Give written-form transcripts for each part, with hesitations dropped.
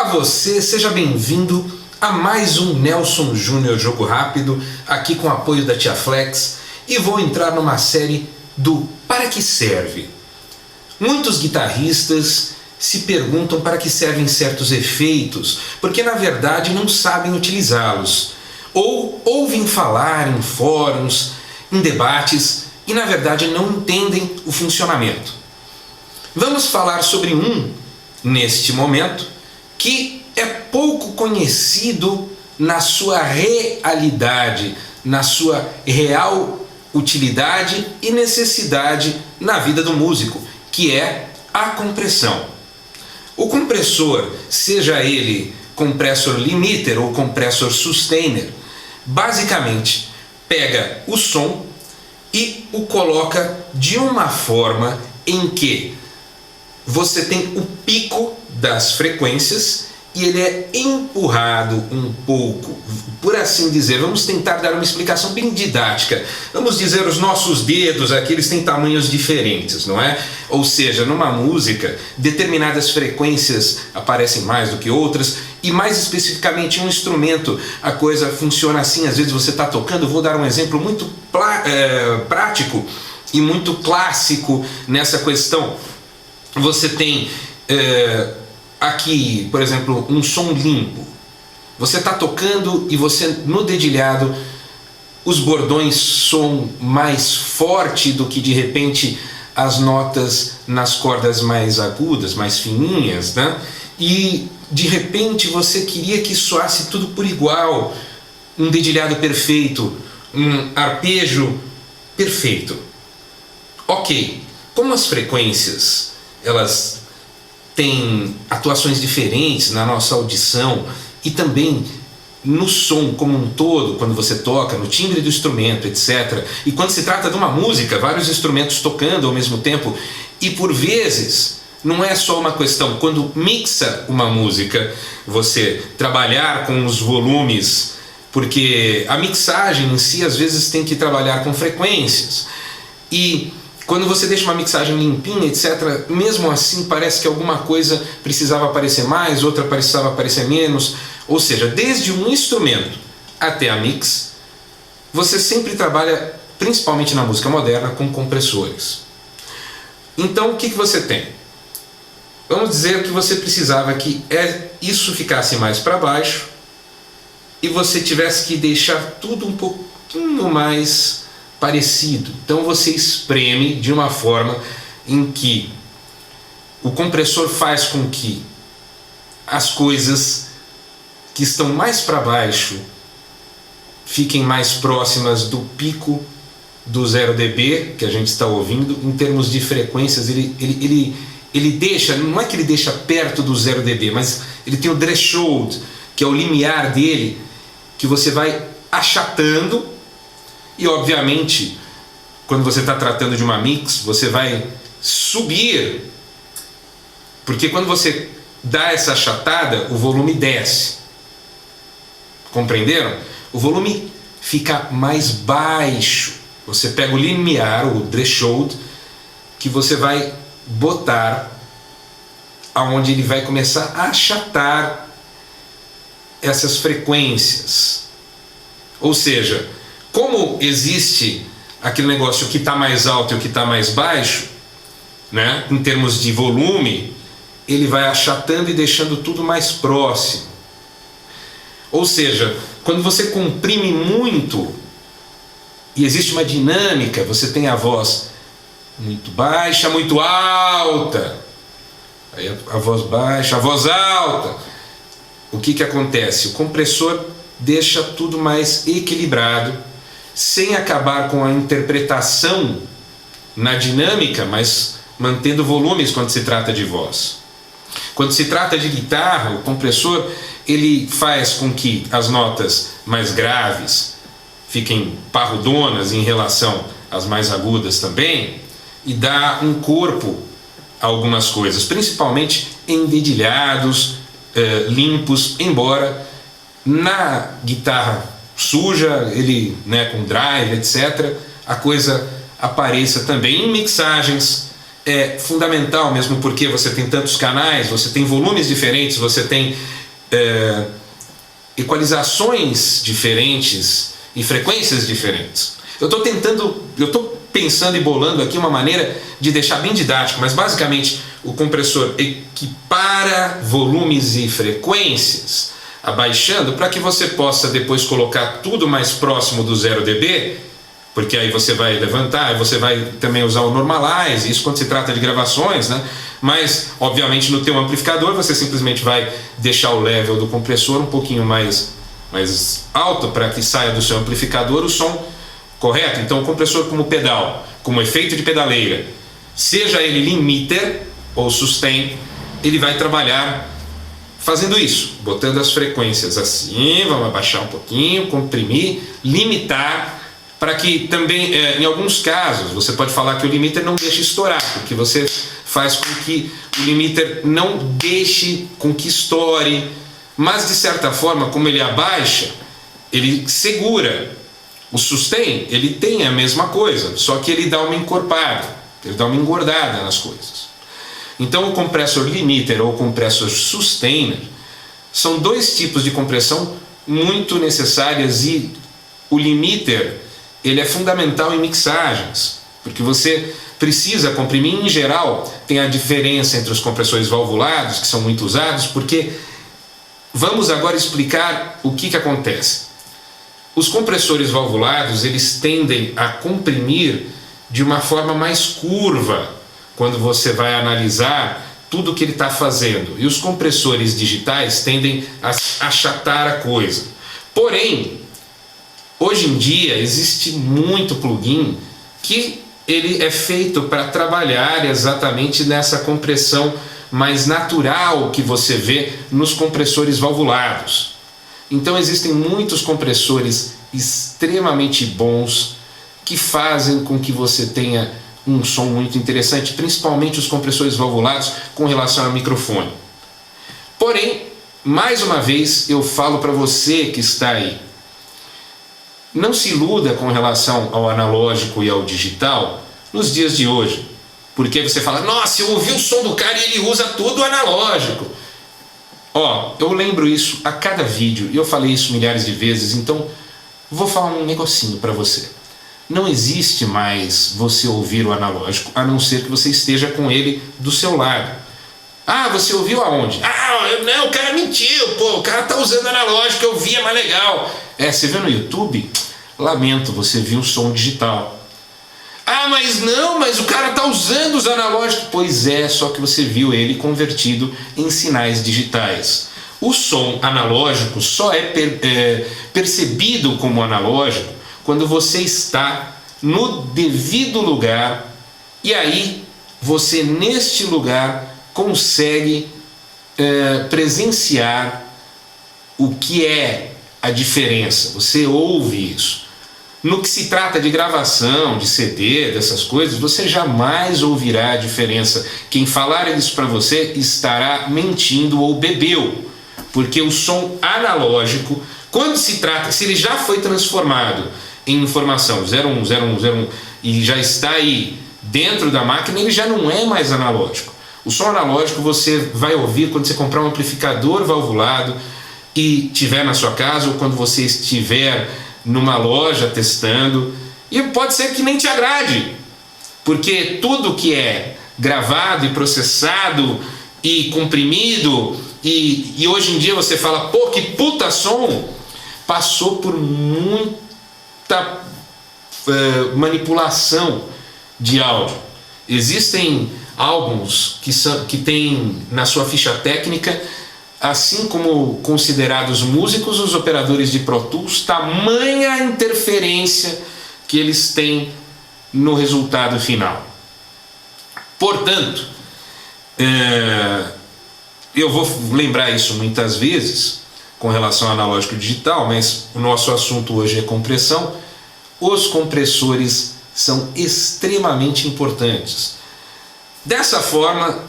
Olá você, seja bem-vindo a mais um Nelson Júnior Jogo Rápido, aqui com o apoio da Tia Flex, e vou entrar numa série do Para que serve? Muitos guitarristas se perguntam para que servem certos efeitos, porque na verdade não sabem utilizá-los, ou ouvem falar em fóruns, em debates, e na verdade não entendem o funcionamento. Vamos falar sobre um, neste momento, que é pouco conhecido na sua realidade, na sua real utilidade e necessidade na vida do músico, que é a compressão. O compressor, seja ele compressor limiter ou compressor sustainer, basicamente pega o som e o coloca de uma forma em que você tem o pico das frequências e ele é empurrado um pouco, por assim dizer. Vamos tentar dar uma explicação bem didática. Vamos dizer, os nossos dedos aqui, eles têm tamanhos diferentes, não é? Ou seja, numa música, determinadas frequências aparecem mais do que outras, e mais especificamente em um instrumento, a coisa funciona assim. Às vezes você está tocando, vou dar um exemplo muito prático e muito clássico nessa questão. Você tem aqui, por exemplo, um som limpo. Você está tocando e você, no dedilhado, os bordões soam mais forte do que de repente as notas nas cordas mais agudas, mais fininhas, né? E de repente você queria que soasse tudo por igual, um dedilhado perfeito, um arpejo perfeito. Ok, como as frequências elas têm atuações diferentes na nossa audição e também no som como um todo, quando você toca, no timbre do instrumento, etc. E quando se trata de uma música, vários instrumentos tocando ao mesmo tempo, e por vezes não é só uma questão, quando mixa uma música, você trabalhar com os volumes, porque a mixagem em si às vezes tem que trabalhar com frequências, e quando você deixa uma mixagem limpinha, etc., mesmo assim parece que alguma coisa precisava aparecer mais, outra precisava aparecer menos. Ou seja, desde um instrumento até a mix, você sempre trabalha, principalmente na música moderna, com compressores. Então o que você tem? Vamos dizer que você precisava que isso ficasse mais para baixo e você tivesse que deixar tudo um pouquinho mais parecido. Então você espreme de uma forma em que o compressor faz com que as coisas que estão mais para baixo fiquem mais próximas do pico do 0 dB que a gente está ouvindo. Em termos de frequências, ele deixa, não é que ele deixa perto do 0 dB, mas ele tem o threshold, que é o limiar dele, que você vai achatando. E obviamente, quando você está tratando de uma mix, você vai subir, porque quando você dá essa achatada, o volume desce. Compreenderam? O volume fica mais baixo. Você pega o limiar, o threshold, que você vai botar aonde ele vai começar a achatar essas frequências. Ou seja, como existe aquele negócio, o que está mais alto e o que está mais baixo, né, em termos de volume, ele vai achatando e deixando tudo mais próximo. Ou seja, quando você comprime muito e existe uma dinâmica, você tem a voz muito baixa, muito alta, aí a voz baixa, a voz alta. O que acontece? O compressor deixa tudo mais equilibrado, sem acabar com a interpretação na dinâmica, mas mantendo volumes quando se trata de voz. Quando se trata de guitarra, o compressor ele faz com que as notas mais graves fiquem parrudonas em relação às mais agudas também, e dá um corpo a algumas coisas, principalmente em dedilhados limpos, embora na guitarra suja, ele, né, com drive, etc., a coisa apareça também em mixagens é fundamental mesmo porque você tem tantos canais, você tem volumes diferentes, você tem equalizações diferentes e frequências diferentes. Eu estou pensando e bolando aqui uma maneira de deixar bem didático, mas basicamente o compressor equipara volumes e frequências abaixando para que você possa depois colocar tudo mais próximo do 0 dB, porque aí você vai levantar, você vai também usar o normalize, isso quando se trata de gravações, né? Mas obviamente no teu amplificador você simplesmente vai deixar o level do compressor um pouquinho mais alto para que saia do seu amplificador o som correto. Então o compressor como pedal, como efeito de pedaleira, seja ele limiter ou sustain, ele vai trabalhar fazendo isso, botando as frequências assim, vamos abaixar um pouquinho, comprimir, limitar, para que também, em alguns casos, você pode falar que o limiter não deixe estourar, porque você faz com que o limiter não deixe com que estoure, mas de certa forma, como ele abaixa, ele segura. O sustain, ele tem a mesma coisa, só que ele dá uma encorpada, ele dá uma engordada nas coisas. Então o compressor limiter ou compressor sustainer são dois tipos de compressão muito necessárias, e o limiter ele é fundamental em mixagens, porque você precisa comprimir. Em geral, tem a diferença entre os compressores valvulados, que são muito usados, porque vamos agora explicar o que acontece. Os compressores valvulados, eles tendem a comprimir de uma forma mais curva quando você vai analisar tudo o que ele está fazendo, e os compressores digitais tendem a achatar a coisa. Porém, hoje em dia existe muito plugin que ele é feito para trabalhar exatamente nessa compressão mais natural que você vê nos compressores valvulados. Então existem muitos compressores extremamente bons que fazem com que você tenha um som muito interessante, principalmente os compressores valvulados com relação ao microfone. Porém, mais uma vez eu falo para você que está aí, não se iluda com relação ao analógico e ao digital nos dias de hoje, porque você fala, nossa, eu ouvi o som do cara e ele usa tudo analógico. Eu lembro isso a cada vídeo, e eu falei isso milhares de vezes, então vou falar um negocinho para você. Não existe mais você ouvir o analógico, a não ser que você esteja com ele do seu lado. Ah, você ouviu aonde? Não, o cara mentiu, o cara tá usando analógico, eu vi, é mais legal. Você vê no YouTube? Lamento, você viu o som digital. Mas o cara tá usando os analógicos. Pois é, só que você viu ele convertido em sinais digitais. O som analógico só é percebido como analógico quando você está no devido lugar, e aí você neste lugar consegue presenciar o que é a diferença, você ouve isso. No que se trata de gravação, de CD, dessas coisas, você jamais ouvirá a diferença. Quem falar isso para você estará mentindo ou bebeu, porque o som analógico, quando se trata, se ele já foi transformado em informação 01, 01, 01 e já está aí dentro da máquina, ele já não é mais analógico. O som analógico você vai ouvir quando você comprar um amplificador valvulado e tiver na sua casa, ou quando você estiver numa loja testando, e pode ser que nem te agrade, porque tudo que é gravado e processado e comprimido, e hoje em dia você fala, que puta som, passou por muita manipulação de áudio. Existem álbuns que têm na sua ficha técnica, assim como considerados músicos, os operadores de Pro Tools, tamanha interferência que eles têm no resultado final. Portanto, eu vou lembrar isso muitas vezes com relação ao analógico e digital, mas o nosso assunto hoje é compressão. Os compressores são extremamente importantes. Dessa forma,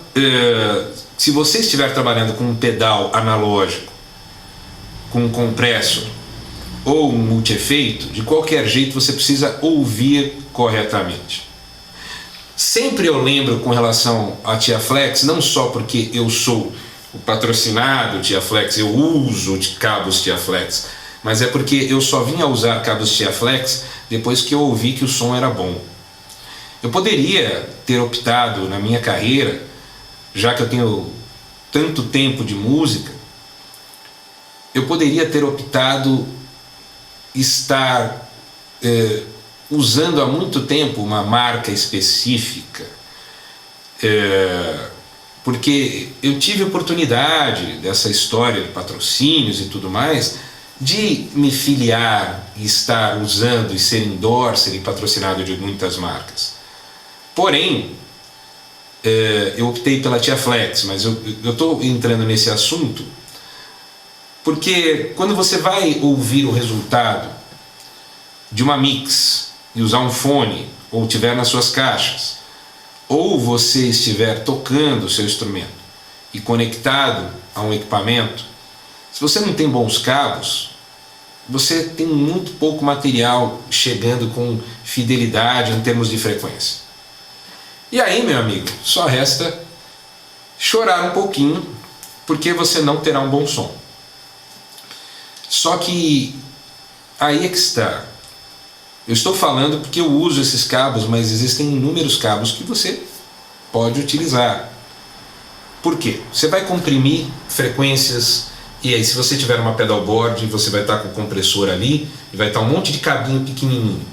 se você estiver trabalhando com um pedal analógico, com um compressor ou um multi-efeito, de qualquer jeito você precisa ouvir corretamente. Sempre eu lembro com relação à TiaFlex, não só porque eu sou o patrocinado TiaFlex, eu uso de cabos TiaFlex, mas é porque eu só vim a usar cabos TiaFlex depois que eu ouvi que o som era bom. Eu poderia ter optado na minha carreira, já que eu tenho tanto tempo de música, eu poderia ter optado estar usando há muito tempo uma marca específica, porque eu tive oportunidade dessa história de patrocínios e tudo mais, de me filiar e estar usando e ser endorser e patrocinado de muitas marcas. Porém, eu optei pela TiaFlex, mas eu estou entrando nesse assunto porque quando você vai ouvir o resultado de uma mix e usar um fone, ou tiver nas suas caixas, ou você estiver tocando o seu instrumento e conectado a um equipamento, se você não tem bons cabos, você tem muito pouco material chegando com fidelidade em termos de frequência. E aí, meu amigo, só resta chorar um pouquinho, porque você não terá um bom som. Só que aí é que está. Eu estou falando porque eu uso esses cabos, mas existem inúmeros cabos que você pode utilizar. Por quê? Você vai comprimir frequências, e aí se você tiver uma pedalboard, você vai estar com o compressor ali, e vai estar um monte de cabinho pequenininho.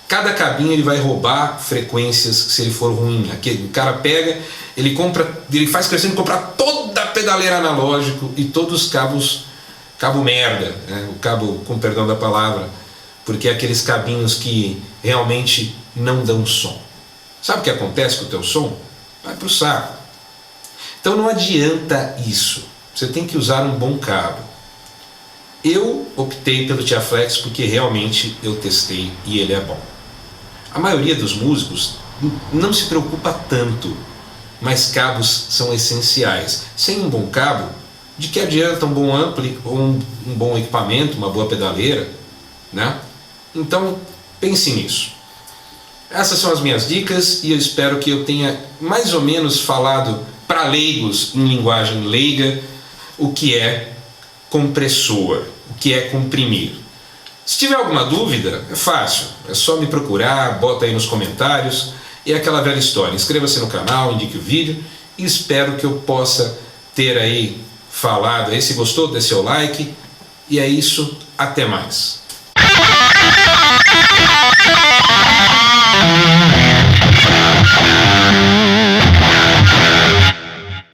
Cada cabinho ele vai roubar frequências se ele for ruim. O cara pega, ele faz questão de comprar toda a pedaleira analógico e todos os cabos, cabo merda, né? O cabo, com perdão da palavra, porque é aqueles cabinhos que realmente não dão som. Sabe o que acontece com o teu som? Vai pro saco. Então não adianta isso. Você tem que usar um bom cabo. Eu optei pelo TiaFlex porque realmente eu testei e ele é bom. A maioria dos músicos não se preocupa tanto, mas cabos são essenciais. Sem um bom cabo, de que adianta um bom ampli ou um bom equipamento, uma boa pedaleira, né? Então pense nisso. Essas são as minhas dicas e eu espero que eu tenha mais ou menos falado para leigos, em linguagem leiga, o que é compressor, o que é comprimir. Se tiver alguma dúvida, é fácil, é só me procurar, bota aí nos comentários, e é aquela velha história, inscreva-se no canal, indique o vídeo, e espero que eu possa ter aí falado aí, se gostou, dê seu like, e é isso, até mais.